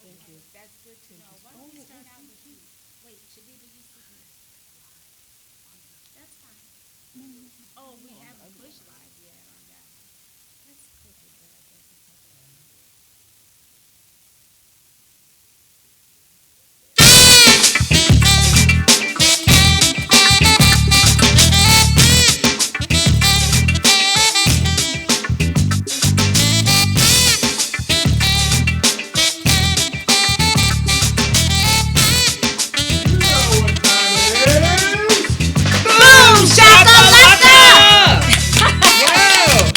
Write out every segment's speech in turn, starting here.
Thank you. That's good too. No, why don't we start out with you? Wait, Chaveevah, you sit here. That's fine. Oh, we haven't pushed live yet on that one. Let's click it, but I guess it's okay. Boom shakalaka! Whoa!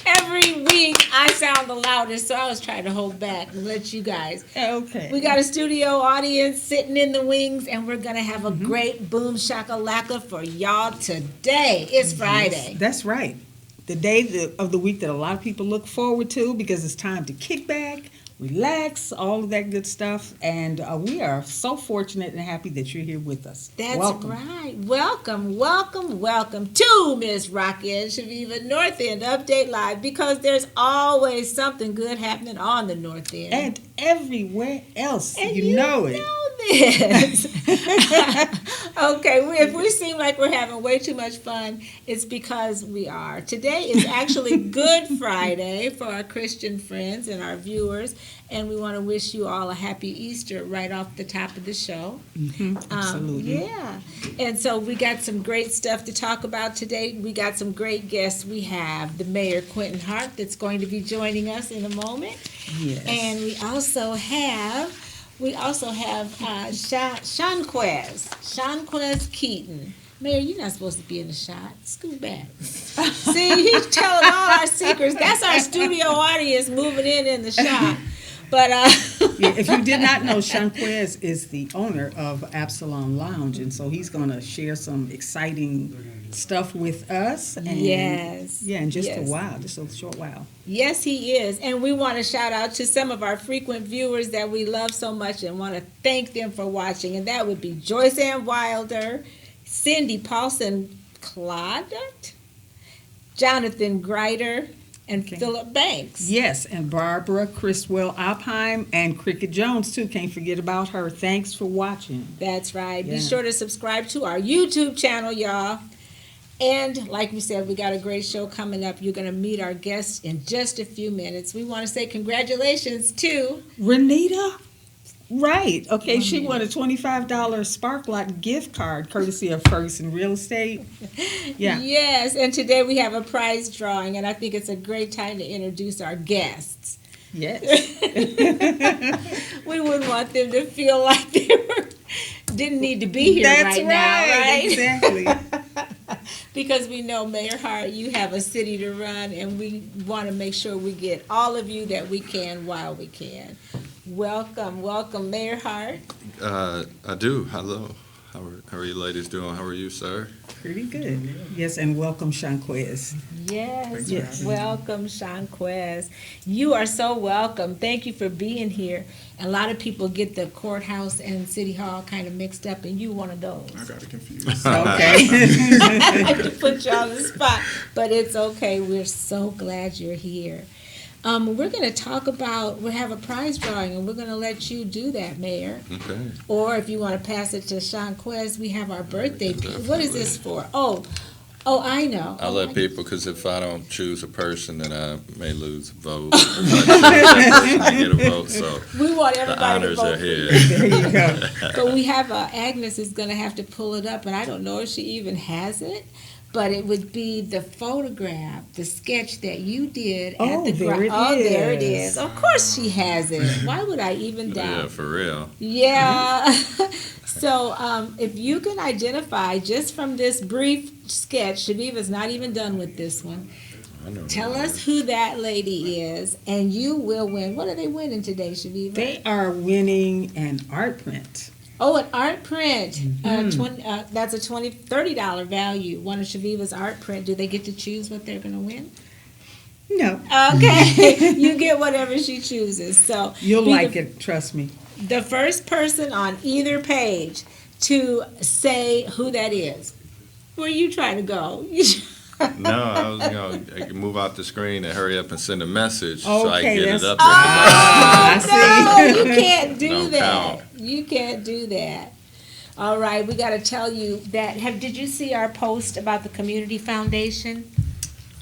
Every week I sound the loudest, so I was trying to hold back and let you guys. Okay. We got a studio audience sitting in the wings, and we're gonna have a great boom shakalaka for y'all today. It's Friday. That's right. The day of the week that a lot of people look forward to because it's time to kick back, relax, all of that good stuff. And we are so fortunate and happy that you're here with us. That's Welcome. right. Welcome, welcome, welcome to Miss Rocki and Chaveevah North End Update Live, because there's always something good happening on the North End. And everywhere else, And you know it. this. Okay, if we seem like we're having way too much fun, it's because we are. Today is actually Good Friday for our Christian friends and our viewers, and we want to wish you all a happy Easter right off the top of the show. Absolutely. Yeah, and so we got some great stuff to talk about today. We got some great guests. We have the Mayor Hart that's going to be joining us in a moment. Yes. And we also have ShaunQuez Ketton. Mayor, you're not supposed to be in the shot. Scoot back. See, he's telling all our secrets. That's our studio audience moving in the shot. But Yeah, if you did not know, ShaunQuez is the owner of Absalom Lounge, and so he's going to share some exciting stuff with us. And, Yes. Yeah, in just a Yes. while, just a short while. yes, he is. And we want to shout out to some of our frequent viewers that we love so much and want to thank them for watching. And that would be Joyce Ann Wilder, Cindy Paulson Claudette, Jonathan Greider, and Philip Banks. Yes, and Barbara Chriswell Alpheim and Cricket Jones, too. Can't forget about her. Thanks for watching. That's right. Be Yeah. sure to subscribe to our YouTube channel, y'all. And like we said, we got a great show coming up. You're going to meet our guests in just a few minutes. We want to say congratulations to Renita? Right. Okay, she won a $25 Sparklot gift card courtesy of Ferguson Real Estate. Yeah. Yes, and today we have a prize drawing, and I think it's a great time to introduce our guests. Yes. We wouldn't want them to feel like didn't need to be here That's right now, right? Exactly. Because we know, Mayor Hart, you have a city to run, and we want to make sure we get all of you that we can while we can. Welcome, welcome, Mayor Hart. I do. Hello. How are you ladies doing? How are you, sir? Pretty good. Yes, and welcome, ShaunQuez. Yes, Yes. welcome, ShaunQuez. You are so welcome. Thank you for being here. A lot of people get the courthouse and city hall kind of mixed up, and you one of those. I got it confused. Okay. I have to put you on the spot, but it's okay. We're so glad you're here. We're going to talk about, we have a prize drawing, and we're going to let you do that, Mayor. Okay. Or if you want to pass it to ShaunQuez, we have our birthday. What is this for? Oh, I know. I Oh, let I- people, because if I don't choose a person, then I may lose a vote. If I choose that person, I get a vote. So We want the everybody to honors vote are for you. here. There you go. But we have Agnes is going to have to pull it up, and I don't know if she even has it. But it would be the photograph, the sketch that you did Oh, at the there it Oh, there it is. is. Of course she has it. Why would I even doubt? Yeah, for real. Yeah. So if you can identify just from this brief sketch, Chaveevah's not even done with this one. I know. Tell us who that lady is, and you will win. What are they winning today, Chaveevah? They are winning an art print. Oh, an art print. That's a $30 value. One of Chaveevah's art print. Do they get to choose what they're going to win? No. Okay. You get whatever she chooses. So You'll be like it, trust me. the first person on either page to say who that is. Where are you trying to go? No, I was I can move out the screen and hurry up and send a message so I Okay, can get that's- it up there. 'cause I No, you can't do Don't that. count. You can't do that. All right, we got to tell you that. Did you see our post about the Community Foundation?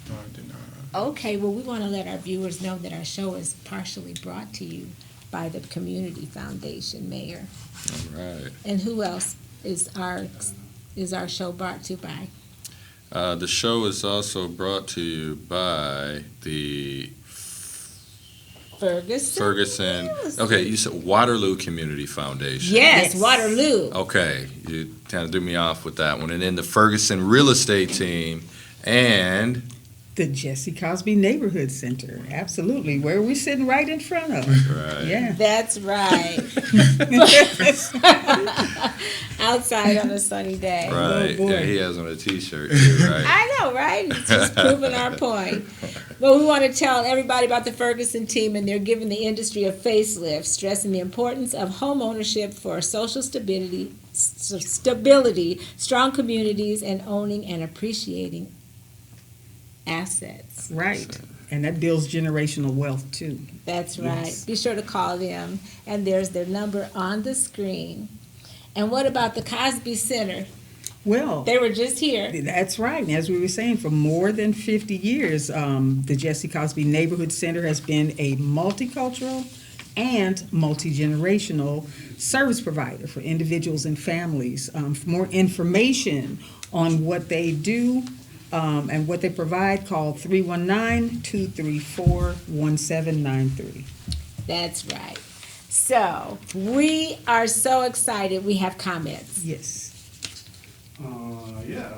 No, I did not. Okay, well, we want to let our viewers know that our show is partially brought to you by the Community Foundation, Mayor. All right. And who else is our show brought to by? The show is also brought to you by the Ferguson. Yes. Okay, you said Waterloo Community Foundation. Yes, Yes. Waterloo. Okay, you kind of threw me off with that one. And then the Ferguson Real Estate Team and The Jesse Cosby Neighborhood Center. Absolutely. Where we're sitting right in front of. right. Yeah. That's right. Outside on a sunny day. Right. Oh, boy. Yeah, he has on a T-shirt too, right? I know, right? It's just proving our point. But we want to tell everybody about the Ferguson team, and they're giving the industry a facelift, stressing the importance of home ownership for social stability, strong communities, and owning and appreciating assets. Right. And that builds generational wealth too. That's right. Yes. Be sure to call them, and there's their number on the screen. And what about the Cosby Center? Well, They were just here. that's right. And as we were saying, for more than 50 years, the Jesse Cosby Neighborhood Center has been a multicultural and multi-generational service provider for individuals and families. For more information on what they do and what they provide, call 319-234-1793. That's right. So we are so excited. We have comments. Yes. Yeah.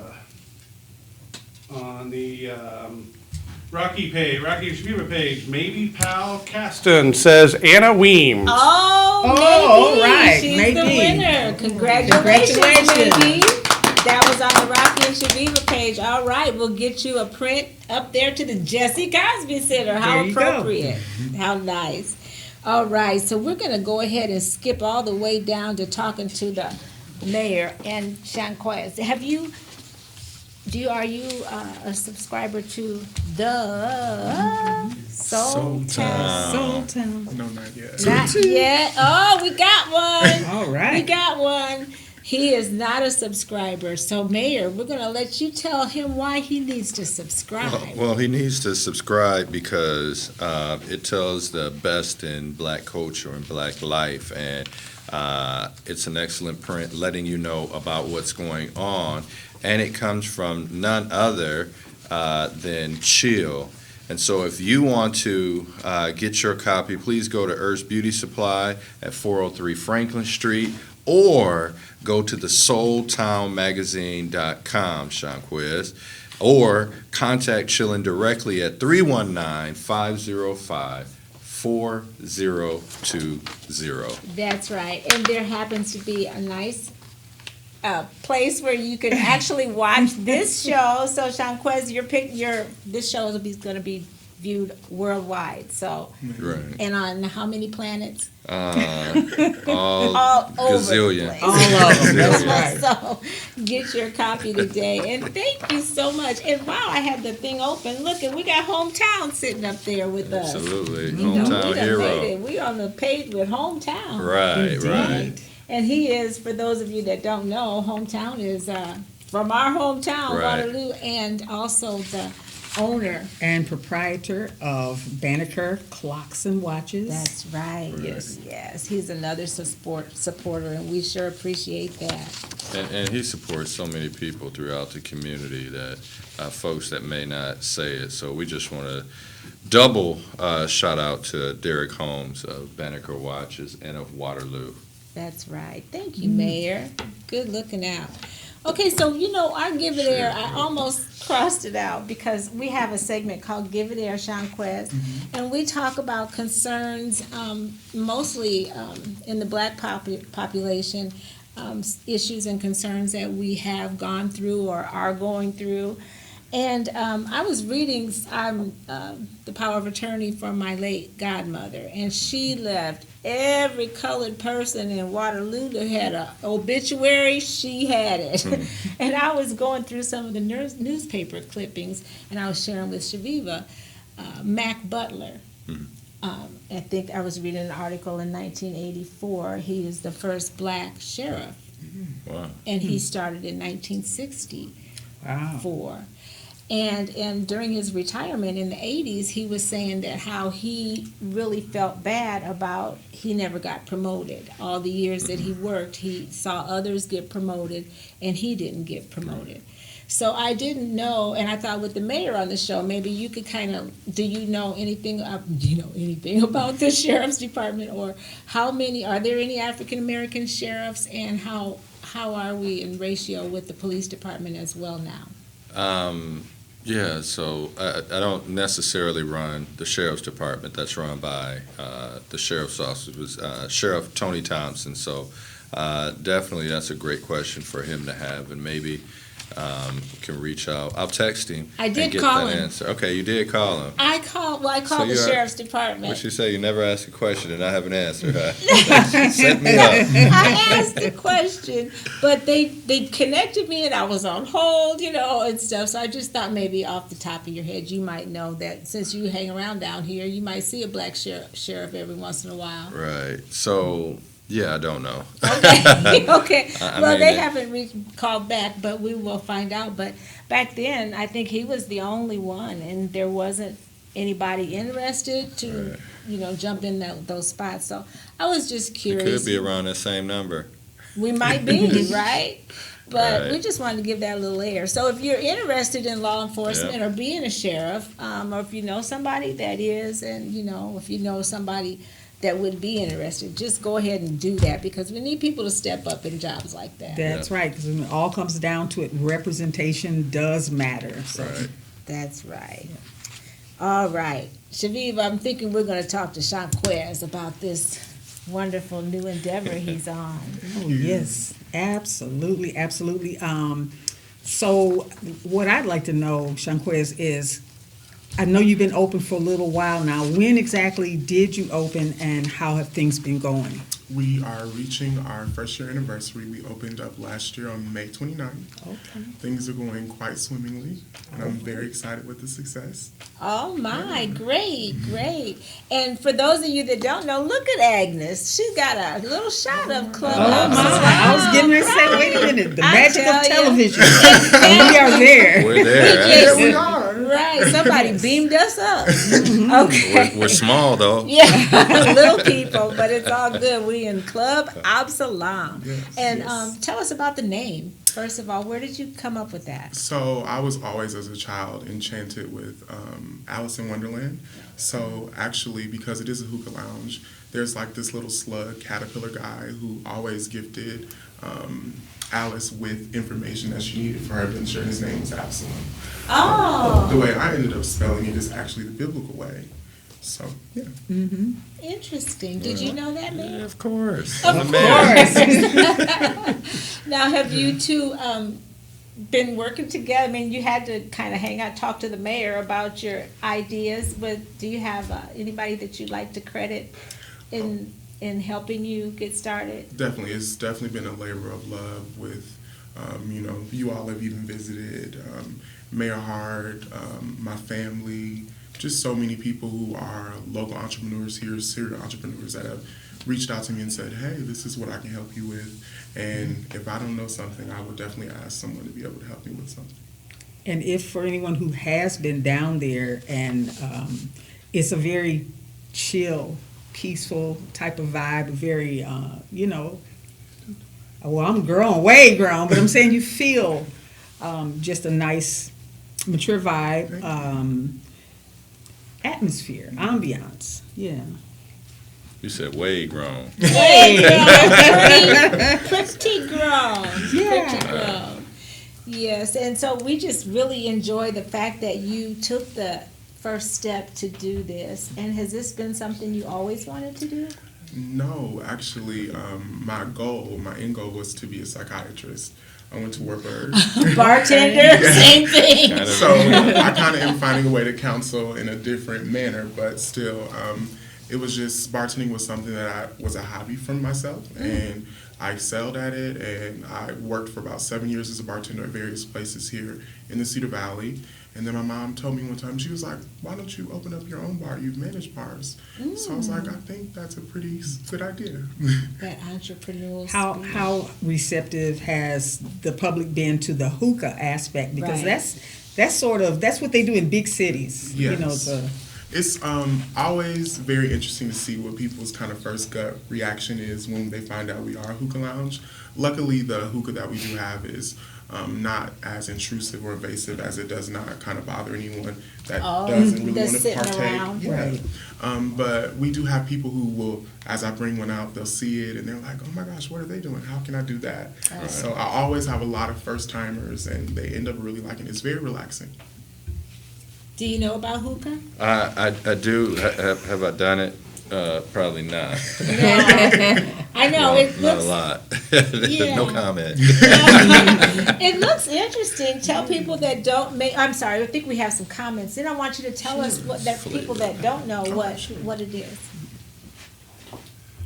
On the Rocki Chaveevah page, maybe Pal Caston says Anna Weems. Oh, Oh, maybe. all right, She's maybe. the winner. Congratulations, Congratulations. maybe. That was on the Rocki and Chaveevah page. All right, we'll get you a print up there to the Jesse Cosby Center. How There you go. appropriate. How nice. All right, so we're going to go ahead and skip all the way down to talking to the mayor and ShaunQuez. Are you a subscriber to the Soul Town? Soul Town. No, not yet. Not yet. Oh, we got one. All We right. got one. He is not a subscriber. So, Mayor, we're going to let you tell him why he needs to subscribe. Well, he needs to subscribe because it tells the best in black culture and black life, and it's an excellent print letting you know about what's going on, and it comes from none other than Chill. And so if you want to get your copy, please go to Earth's Beauty Supply at 403 Franklin Street, or go to the soultownmagazine.com, ShaunQuez, or contact Chillin directly at 319-505-4020. That's right. And there happens to be a nice place where you can actually watch this show. So, ShaunQuez, this show is going to be viewed worldwide. So, Right. and on how many planets? All All over gazillion. the place. All of them. That's right. So get your copy today, and thank you so much. And wow, I had the thing open. Look, and we got Hometown sitting up there with us. Absolutely. You know, we Hometown done made hero. it. We on the page with Hometown. Right, Indeed. right. And he is, for those of you that don't know, Hometown is from our hometown, Right. Waterloo, and also the owner. And proprietor of Banneker Clocks and Watches. That's right. Yes. Yes. He's another supporter, and we sure appreciate that. And he supports so many people throughout the community that folks that may not say it. So we just want to double shout out to Derek Holmes of Banneker Watches and of Waterloo. That's right. Thank you, Mayor. Good looking out. Okay, so our Give It Air, I almost crossed it out because we have a segment called Give It Air, ShaunQuez, and we talk about concerns, mostly in the black population, issues and concerns that we have gone through or are going through. And I was reading, I'm the power of attorney for my late godmother, and she left every colored person in Waterloo that had an obituary, she had it. And I was going through some of the newspaper clippings, and I was sharing with Chaveevah, Mac Butler. I think I was reading an article in 1984. He is the first black sheriff. Wow. And he started in 1964. Wow. And during his retirement in the 80s, he was saying that how he really felt bad about he never got promoted. All the years that he worked, he saw others get promoted, and he didn't get promoted. So I didn't know, and I thought with the mayor on the show, maybe you could kind of, do you know anything about the sheriff's department, or are there any African American sheriffs, and how are we in ratio with the police department as well now? Yeah, so I don't necessarily run the sheriff's department. That's run by the sheriff's office. It was Sheriff Tony Thompson. So definitely that's a great question for him to have, and maybe can reach out. I'll text him. I did and get call that him. Answer. Okay, you did call him. I called the sheriff's department. What you say? You never ask a question and I have an answer. Huh? Set me up. I asked the question, but they connected me, and I was on hold, and stuff. So I just thought maybe off the top of your head you might know that since you hang around down here, you might see a black sheriff every once in a while. Right. So yeah, I don't know. Okay. Okay. I Well, mean, they haven't called back, but we will find out. But back then, I think he was the only one, and there wasn't anybody interested to, jump in those spots. So I was just It curious. could be around that same number. We might be, right? But Right. we just wanted to give that a little air. So if you're interested in law enforcement or being a sheriff, or if you know somebody that is, and if you know somebody that would be interested, just go ahead and do that, because we need people to step up in jobs like that. That's right, because when it all comes down to it, representation does matter. So. Right. That's right. All right. Chaveevah, I'm thinking we're going to talk to ShaunQuez about this wonderful new endeavor he's on. Oh, yes, absolutely, absolutely. So what I'd like to know, ShaunQuez, is I know you've been open for a little while now. When exactly did you open, and how have things been going? We are reaching our first year anniversary. We opened up last year on May 29th. Okay. Things are going quite swimmingly, and I'm very excited with the success. Oh my, great. And for those of you that don't know, look at Agnes. She's got a little shot of Club. Oh my, I was getting ready to say, wait a minute, the I magic tell of ya. television. And we are there. We're there. Yes. Here we are. Right, somebody beamed us up. Okay. We're small though. Yeah, little people, but it's all good. We in Club Absalom. Yes, And yes. tell us about the name. First of all, where did you come up with that? So I was always, as a child, enchanted with Alice in Wonderland. So actually, because it is a hookah lounge, there's like this little slug caterpillar guy who always gifted Alice with information that she needed for her adventure. His name was Absalom. Oh, The way I ended up spelling it is actually the biblical way. So, yeah. interesting. Did you know that, Yeah, man? of course. Of I'm a man. course. Now, have you two been working together? I mean, you had to kind of hang out, talk to the mayor about your ideas, but do you have anybody that you'd like to credit in helping you get started? Definitely. It's definitely been a labor of love with, you all have even visited, Mayor Hart, my family, just so many people who are local entrepreneurs here, serial entrepreneurs that have reached out to me and said, hey, this is what I can help you with. And if I don't know something, I would definitely ask someone to be able to help me with something. And if for anyone who has been down there, and it's a very chill, peaceful type of vibe, very, well, I'm grown, way grown, but I'm saying you feel just a nice, mature vibe, atmosphere, ambiance, yeah. You said way grown. Hey, pretty grown. Yeah. Pretty grown. Yes, and so we just really enjoy the fact that you took the first step to do this. And has this been something you always wanted to do? No, actually, my end goal was to be a psychiatrist. I went to Warburg. Bartender, same thing. So I kind of am finding a way to counsel in a different manner, but still, it was just bartending was something that was a hobby for myself, and I excelled at it. And I worked for about 7 years as a bartender at various places here in the Cedar Valley. And then my mom told me one time, she was like, "Why don't you open up your own bar? You've managed bars." So I was like, "I think that's a pretty good idea." That entrepreneurial spirit. How receptive has the public been to the hookah aspect? Because Right. that's what they do in big cities. Yes. You know, It's always very interesting to see what people's kind of first gut reaction is when they find out we are a hookah lounge. Luckily, the hookah that we do have is not as intrusive or invasive, as it does not kind of bother anyone that doesn't really that's want to sitting partake. around. Yeah. Right. But we do have people who will, as I bring one out, they'll see it and they're like, "Oh my gosh, what are they doing? How can I do that?" So I always have a lot of first timers, and they end up really liking it. It's very relaxing. Do you know about hookah? I do. Have I done it? Probably not. I know, it Not a looks, lot. Yeah. No comment. it looks interesting. Tell people that don't make, I'm sorry, I think we have some comments. Then I want you to tell us what, that people that don't know what it is.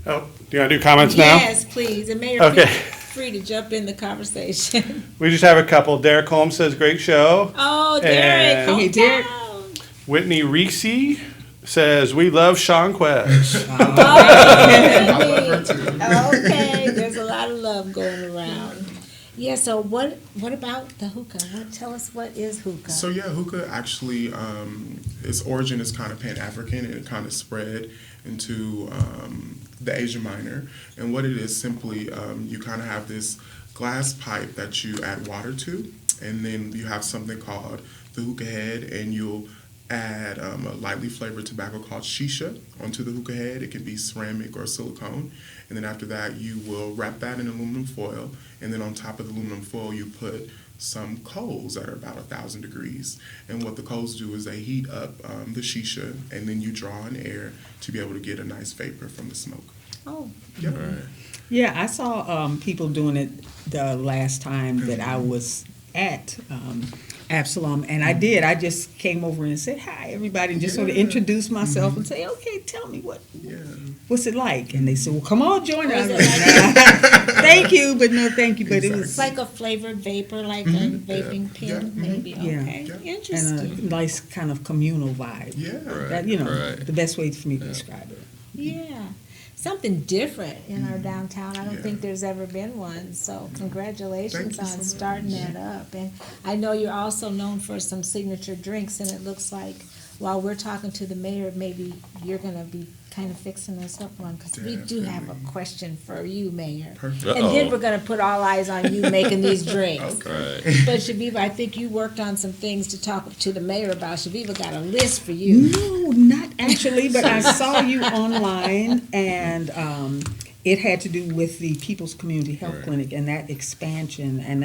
Oh, do you want to do comments now? Yes, please, and Mayor, Okay. feel free to jump in the conversation. We just have a couple. Derek Holmes says, "Great show." Oh, Derek, And- Hey, Derek. hometown. Whitney Reese says, "We love ShaunQuez." I love her too. Okay, there's a lot of love going around. Yeah, so what about the hookah? Tell us, what is hookah? So yeah, hookah actually, its origin is kind of Pan-African, and it kind of spread into the Asia Minor. And what it is simply, you kind of have this glass pipe that you add water to, and then you have something called the hookah head, and you'll add a lightly flavored tobacco called shisha onto the hookah head. It can be ceramic or silicone. And then after that, you will wrap that in aluminum foil. And then on top of the aluminum foil, you put some coals that are about 1,000 degrees. And what the coals do is they heat up the shisha, and then you draw in air to be able to get a nice vapor from the smoke. Oh, Yep. Yeah, I saw people doing it the last time that I was at Absalom, and I did. I just came over and said hi, everybody, and just sort of introduced myself and say, "Okay, tell me what's it like?" And they said, "Well, come on, join us." Thank you, but no, thank you. But it it's was like a flavored vapor, like a vaping pen, maybe. Yeah. Okay, Yeah. interesting. and a nice kind of communal vibe. Yeah. That Right. the best way for me to describe it. Yeah, something different in our downtown. I don't Yeah. think there's ever been one. So congratulations Thank you on so starting much. that up. And I know you're also known for some signature drinks, and it looks like while we're talking to the mayor, maybe you're going to be kind of fixing us up one, because we do have a Definitely. question for you, Mayor. Perfect. And then Uh-oh. we're going to put all eyes on you making these drinks. Right. But Chaveevah, I think you worked on some things to talk to the mayor about. Chaveevah got a list for you. No, not actually, but I saw you online, and it had to do with the People's Community Health Right. Clinic and that expansion, and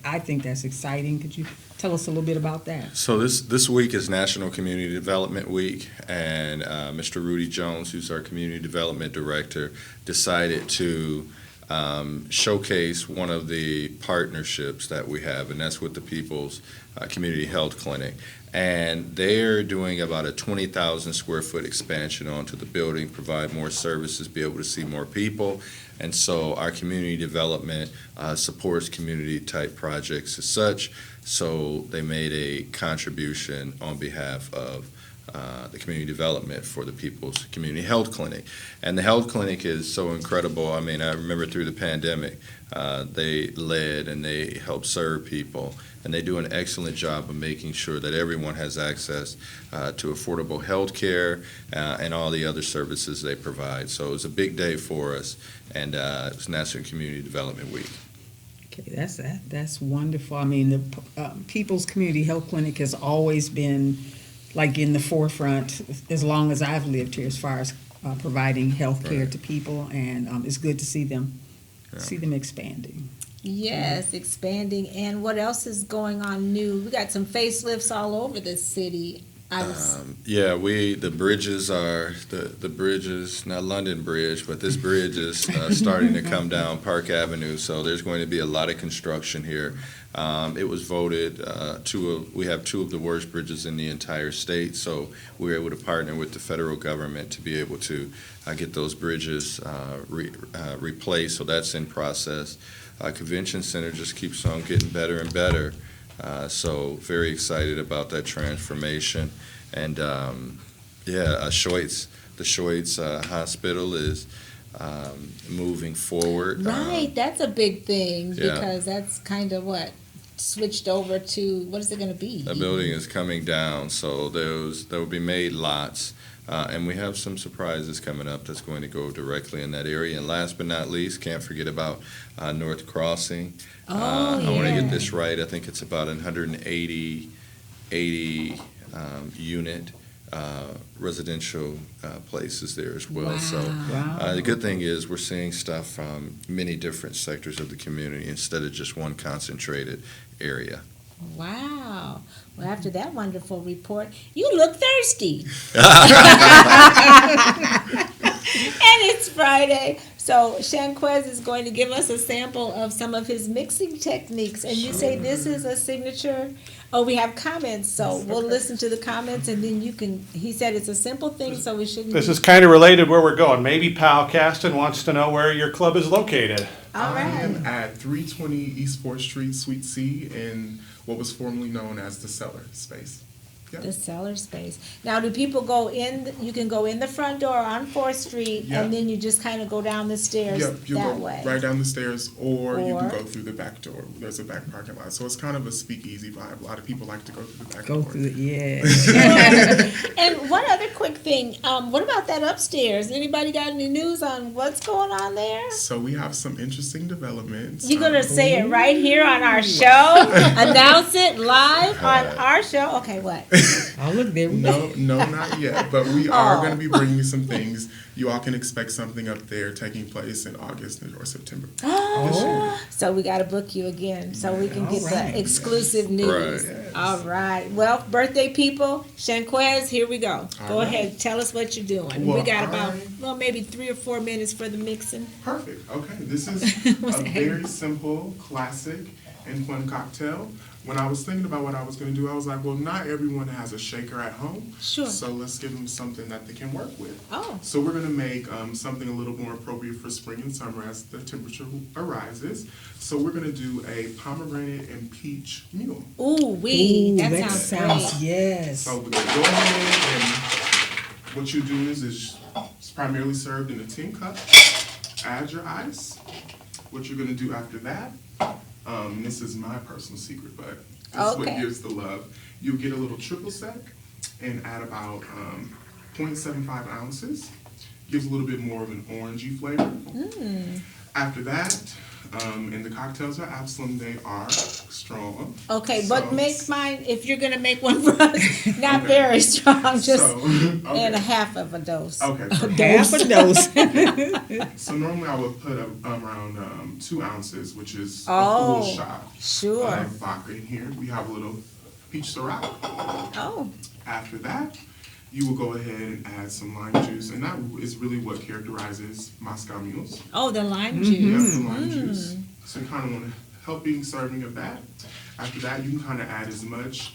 I think that's exciting. Could you tell us a little bit about that? So this week is National Community Development Week, and Mr. Rudy Jones, who's our Community Development Director, decided to showcase one of the partnerships that we have, and that's with the People's Community Health Clinic. And they're doing about a 20,000 square foot expansion onto the building, provide more services, be able to see more people. And so our community development supports community type projects as such. So they made a contribution on behalf of the community development for the People's Community Health Clinic. And the health clinic is so incredible. I mean, I remember through the pandemic, they led and they helped serve people. And they do an excellent job of making sure that everyone has access to affordable health care and all the other services they provide. So it was a big day for us, and it was National Community Development Week. Okay, that's wonderful. I mean, the People's Community Health Clinic has always been like in the forefront as long as I've lived here, as far as providing health care Right. to people, and it's good to see them Yeah. expanding. Yes, expanding. And what else is going on new? We got some facelifts all over the city. Yeah, the bridges are, the bridges, not London Bridge, but this bridge is starting to come down Park Avenue, so there's going to be a lot of construction here. It was voted, we have two of the worst bridges in the entire state, so we were able to partner with the federal government to be able to get those bridges replaced, so that's in process. Convention Center just keeps on getting better and better. So very excited about that transformation. And the Schoitz Hospital is moving forward. Right, that's a big thing yeah. because that's kind of what switched over to, what is it going to be? The building is coming down, so there will be made lots. And we have some surprises coming up that's going to go directly in that area. And last but not least, can't forget about North Crossing. I want to get this right. I think it's about 180 unit residential places there as well. Wow. So Wow. the good thing is we're seeing stuff from many different sectors of the community instead of just one concentrated area. Wow. Well, after that wonderful report, you look thirsty. And it's Friday, so ShaunQuez is going to give us a sample of some of his mixing techniques. And you say this is a signature? Oh, we have comments, so we'll listen to the comments and then you can, he said it's a simple thing, so we shouldn't. This is kind of related where we're going. Maybe Pal Caston wants to know where your club is located. All I right. am at 320 East 4th Street, Suite C, in what was formerly known as the Cellar Space. The cellar space. Now, do people go in, you can go in the front door on 4th Street Yeah. and then you just kind of go down the stairs Yep, you that go way? right down the stairs, or you Or- can go through the back door. There's a back parking lot, so it's kind of a speakeasy vibe. A lot of people like to go through the back Go door. through it, yeah. And one other quick thing, what about that upstairs? Anybody got any news on what's going on there? So we have some interesting developments. You're gonna say it right here on our show? Announce it live on our show? Okay, what? Oh, look, there we go. No, not yet, but we are Oh. going to be bringing you some things. You all can expect something up there taking place in August or September. So we gotta book you again, so we can get All right. the exclusive news. Right. All right. Well, birthday people, ShaunQuez, here we go. Go right. ahead, tell us what you're doing. We Well, got about, I- maybe 3 or 4 minutes for the mixing. Perfect. Okay, this is a very simple, classic, and fun cocktail. When I was thinking about what I was going to do, I was like, well, not everyone has a shaker at home. Sure. So let's give them something that they can work with. Oh. So we're going to make something a little more appropriate for spring and summer as the temperature arises. So we're going to do a pomegranate and peach mule. Ooh, Ooh, that that sounds sounds, great. yes. So we're going to go ahead and what you do is it's primarily served in a tin cup. Add your ice. What you're going to do after that, this is my personal secret, but this is what Okay. gives the love. You get a little triple sec and add about 0.75 ounces. Gives a little bit more of an orangey flavor. After that, and the cocktails are Absalom, they are strong. Okay, but So- make mine, if you're gonna make one for us, not very strong, just So, and a okay. half of a dose. Okay, perfect. Half a dose. So normally I would put around 2 ounces, which is a Oh, full shot sure. of vodka in here. We have a little peach Syrah. Oh, After that, you will go ahead and add some lime juice, and that is really what characterizes Moscow mules. oh, the lime Yep, juice. the lime juice. So you kind of want a helping serving of that. After that, you can kind of add as much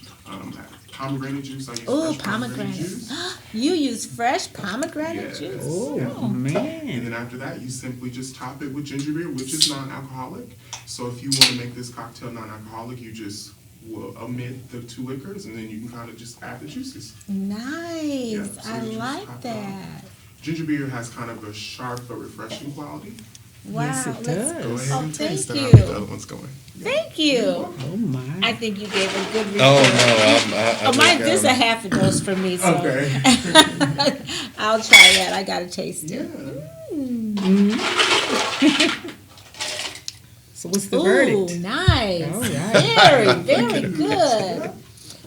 pomegranate juice. I use Ooh, fresh pomegranate juice. pomegranate. You use fresh pomegranate Yes. juice? Oh, And man. then after that, you simply just top it with ginger beer, which is non-alcoholic. So if you want to make this cocktail non-alcoholic, you just will omit the 2 liquors, and then you can kind of just add the juices. Nice. Yeah, so I you just like top it that. Ginger beer has kind of a sharp but refreshing quality. Wow. Yes, it let's- does. Go ahead Oh, and taste thank it. I'll you. get the other ones going. Thank you. Oh, my. I think you gave a good report. Oh, no, Oh, mine, this a half a dose for me, so Okay. I'll try that. I gotta taste Yeah. it. So what's the Ooh, verdict? nice. All right. Very, very good.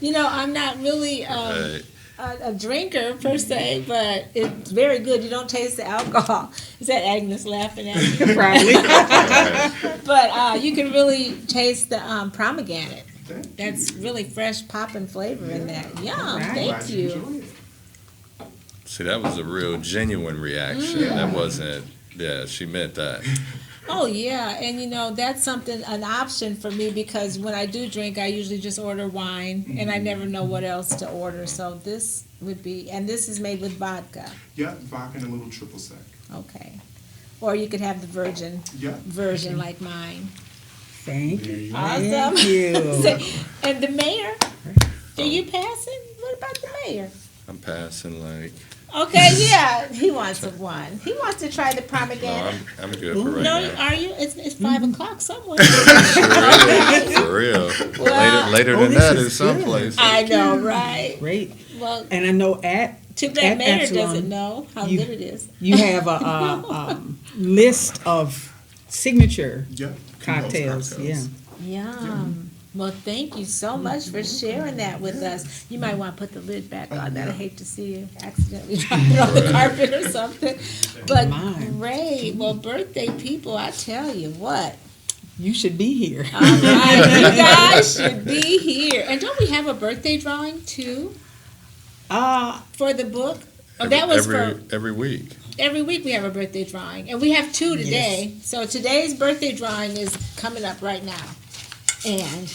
You know, I'm not really Right. a drinker per se, but it's very good. You don't taste the alcohol. Is that Agnes laughing at me? Probably. But you can really taste the pomegranate. That's really fresh popping flavor in that. Yum, Right. thank Glad you you. enjoy it. See, that was a real genuine reaction. That wasn't, yeah, she meant that. Oh, yeah, and that's an option for me because when I do drink, I usually just order wine and I never know what else to order. So this would be, and this is made with vodka. Yep, vodka and a little triple sec. Okay. Or you could have the virgin Yep. version like mine. Thank There you. you go. Awesome. Thank you. And the mayor, are you passing? What about the mayor? I'm passing like, Okay, yeah, he wants one. He wants to try the no, pomegranate. I'm good for right No, now. are you? It's 5 o'clock somewhere. For real. Well- Later Oh, than this that is is someplace. I know, right? Great. Well, And I know too at bad Mayor Epsilon, doesn't know how you- good it is. you have a list of signature Yep. cocktails. Yeah. Yum. Well, thank you so much for sharing that with us. You might want to put the lid back on that. I hate to see you accidentally drop it on the carpet or something. But Mine. great. Well, birthday people, I tell you what. You should be here. All right, you guys should be here. And don't we have a birthday drawing too for the book? Oh, that was for every week. every week we have a birthday drawing, and we have 2 today. So today's birthday drawing is coming up right now, and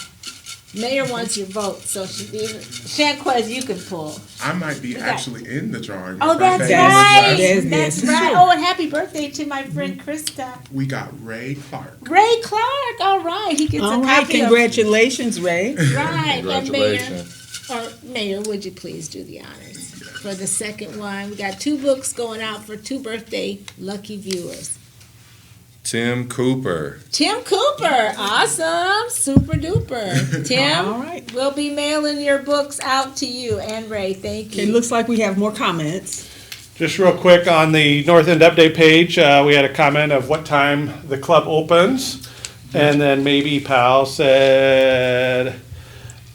Mayor wants your vote. So ShaunQuez, you can pull. I might be got- actually in the drawing. Oh, that's Birthday right. is Yes, That's yes, right. sure. Oh, and happy birthday to my friend Krista. We got Ray Clark. Ray Clark. All right, he gets All a right. copy Congratulations, Ray. of right. And Mayor, Congratulations. Mayor, would you please do the honors for the second one? We got 2 books going out for 2 birthday lucky viewers. Tim Cooper. Tim Cooper, awesome, super duper. Tim, All right. we'll be mailing your books out to you and Ray. Thank Okay, you. looks like we have more comments. Just real quick, on the North End update page, we had a comment of what time the club opens. And then maybe Pal said,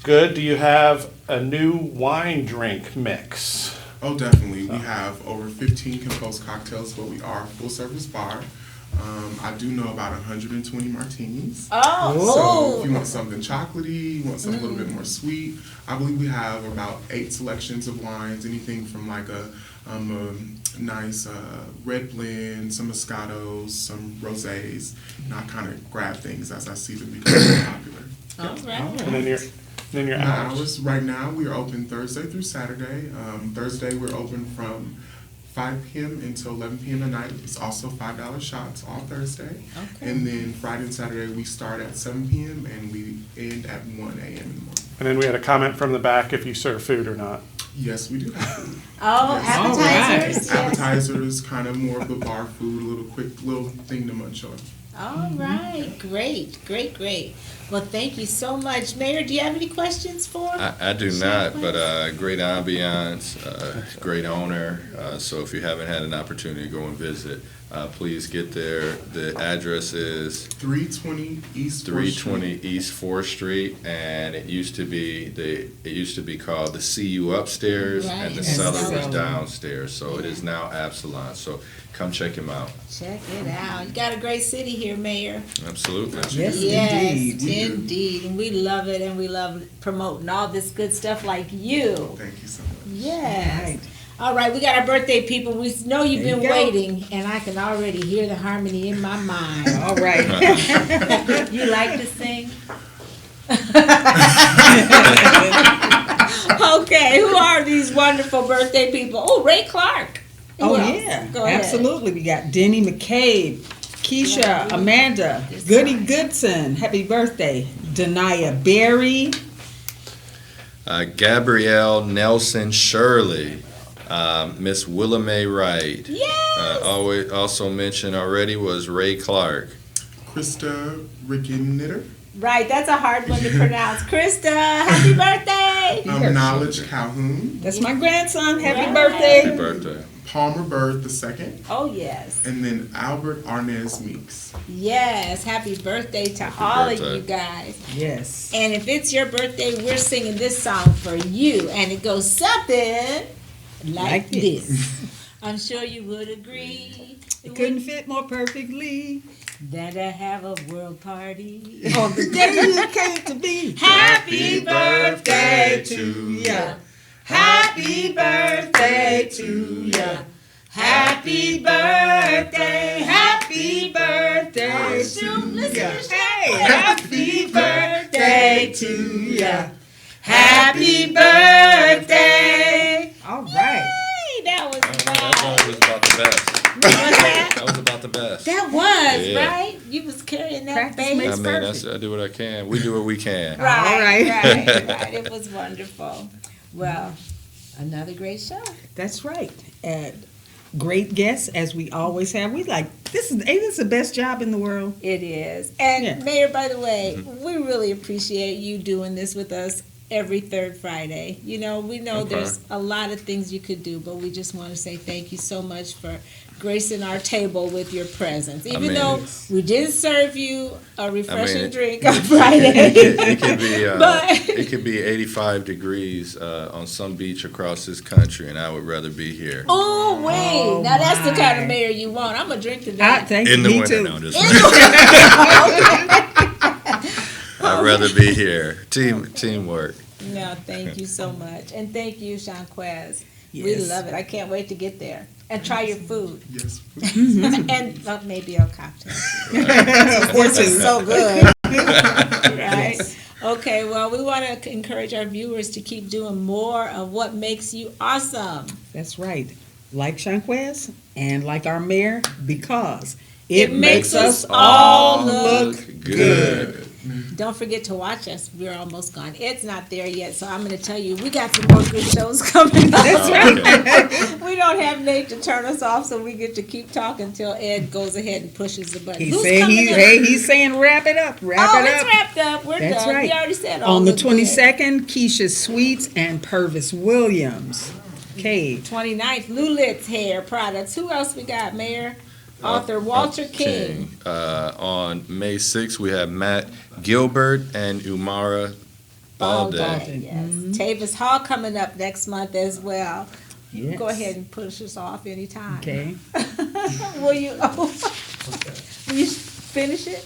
good, do you have a new wine drink mix? Oh, definitely. We have over 15 composed cocktails, but we are a full-service bar. I do know about 120 martinis. So Oh, if you want something chocolatey, you want something a little bit more sweet, I believe we have about 8 selections of wines, anything from like a nice red blend, some Moscatos, some Rosés. And I kind of grab things as I see them becoming popular. all right. And then your My hours. hours right now, we are open Thursday through Saturday. Thursday, we're open from 5 p.m. until 11 p.m. at night. It's also $5 shots all Thursday. Okay. And then Friday and Saturday, we start at 7 p.m. and we end at 1 a.m. in the morning. And then we had a comment from the back if you serve food or not. Yes, we do have food. Oh, Yes. appetizers. Yes. Appetizers, kind of more of the bar food, a little quick little thing to munch on. All right, great, great, great. Well, thank you so much. Mayor, do you have any questions for? I do not, but great ambiance, great owner. So if you haven't had an opportunity to go and visit, please get there. The address is 320 East 320 East 4th Street, and it used to be called the CU upstairs and the Right. cellar was Cellar. downstairs. So it is now Absalon. So come check him out. Check it out. You got a great city here, Mayor. Absolutely. Yes, Yes, indeed. indeed. And we love it, and we love promoting all this good stuff like you. Thank you so much. Yes. Right. All right, we got our birthday people. We know you've There been you go. waiting, and I can already hear the harmony in my mind. All right. You like to sing? Okay, who are these wonderful birthday people? Oh, Ray Clark. Who Oh, else? yeah. Go ahead. Absolutely. We got Denny McCabe, Keisha, Amanda, Goody Goodson. Happy birthday. Denia Berry. Gabrielle Nelson Shirley, Miss Willa Mae Wright. Yes. Also mentioned already was Ray Clark. Krista Rickenitter, Right, that's a hard one to pronounce. Krista, happy birthday. Knowledge Calhoun, That's my grandson. Happy Right. Happy birthday. birthday. Palmer Bird II, Oh, yes. and then Albert Arnez Meeks. Yes, happy birthday to all of birthday. you guys. Yes. And if it's your birthday, we're singing this song for you. And it goes something like Like this. this. I'm sure you would agree. It couldn't fit more perfectly That I have a world party. on the day you came to be. Happy birthday to ya. Happy birthday to ya. Happy birthday. Happy birthday Oh, shoot, to listen ya. to Hey, Chaveevah. happy birthday to ya. Happy birthday. All right. Hey, that was That nice. was about the best. Was that? That was about the best. That was, Yeah. right? You was carrying that Practice baby. makes I mean, I do what I can. We do what we can. Right, right. right. It was wonderful. Well, another great show. That's right. Great guests, as we always have. We like this is ain't this the best job in the world? It is. And Yeah. Mayor, by the way, we really appreciate you doing this with us every third Friday. You know, we know Okay. there's a lot of things you could do, but we just want to say thank you so much for gracing our table with your presence. Even mean, though it's- we didn't serve you a refreshing it- drink on Friday. It could be 85 degrees on some beach across this country, and I would rather be here. Oh, wait. Oh, now that's the kind my. of mayor you want. I'm going to drink to I that. thank In you. the Me winter, too. no, just I'd rather be here. Teamwork. No, thank you so much. And thank you, ShaunQuez. We Yes. love it. I can't wait to get there and try your food. Yes. And maybe a cocktail. Or This is two. so good. Right? Okay, well, we want to encourage our viewers to keep doing more of what makes you awesome. That's right. Like ShaunQuez and like our mayor, because It makes us all look good. Don't forget to watch us. We're almost gone. Ed's not there yet, so I'm going to tell you, we got some more good shows coming up. That's right. We don't have Nate to turn us off, so we get to keep talking until Ed goes ahead and pushes the button. He Who's said coming up? he's saying wrap it up, wrap Oh, it it's up. wrapped up. We're That's done. right. We already said all On the the good. 22nd, Keisha Sweets and Purvis Williams. Okay. 29th, Lulit's Hair Products. Who else we got, Mayor? Author Walter King. On May 6th, we have Matt Gilbert and Umara Balde. Balde. Yes. Tavis Hall coming up next month as well. Yes. Go ahead and push us off anytime. Okay. Will you? Will you finish it?